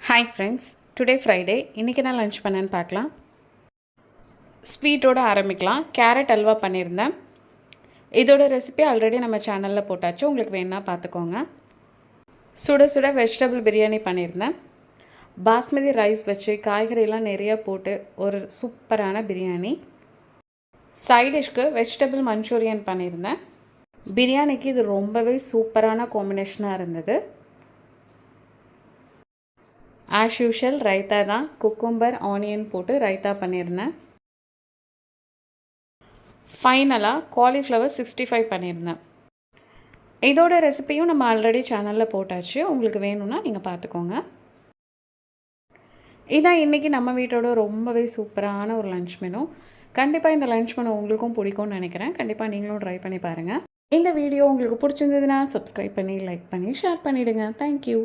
Hi friends, today Friday. இன்றைக்கி நான் lunch பண்ணேன்னு பார்க்கலாம். ஸ்வீட்டோடு ஆரம்பிக்கலாம். கேரட் அல்வா பண்ணியிருந்தேன். இதோட ரெசிபி ஆல்ரெடி நம்ம சேனலில் போட்டாச்சு, உங்களுக்கு வேணுன்னா பார்த்துக்கோங்க. சுட சுட வெஜிடபிள் பிரியாணி பண்ணியிருந்தேன். பாஸ்மதி ரைஸ் வச்சு காய்கறிலாம் நிறையா போட்டு ஒரு சூப்பரான பிரியாணி. சைடிஷ்க்கு வெஜிடபிள் மஞ்சூரியன் பண்ணியிருந்தேன். பிரியாணிக்கு இது ரொம்பவே சூப்பரான காம்பினேஷனாக இருந்தது. ஆஸ் யூஷுவல் ரைத்தா தான், குக்கும்பர் ஆனியன் போட்டு ரைத்தா பண்ணியிருந்தேன். ஃபைனலாக காலிஃப்ளவர் 65 பண்ணியிருந்தேன். இதோட ரெசிபியும் நம்ம ஆல்ரெடி சேனலில் போட்டாச்சு, உங்களுக்கு வேணும்னா நீங்கள் பார்த்துக்கோங்க. இதான் இன்றைக்கி நம்ம வீட்டோட ரொம்பவே சூப்பரான ஒரு லன்ச் மெனு. கண்டிப்பாக இந்த லன்ச் மெனு உங்களுக்கும் பிடிக்கும்னு நினைக்கிறேன். கண்டிப்பாக நீங்களும் ட்ரை பண்ணி பாருங்கள். இந்த வீடியோ உங்களுக்கு பிடிச்சிருந்ததுன்னா சப்ஸ்கிரைப் பண்ணி, லைக் பண்ணி, ஷேர் பண்ணிவிடுங்க. தேங்க்யூ.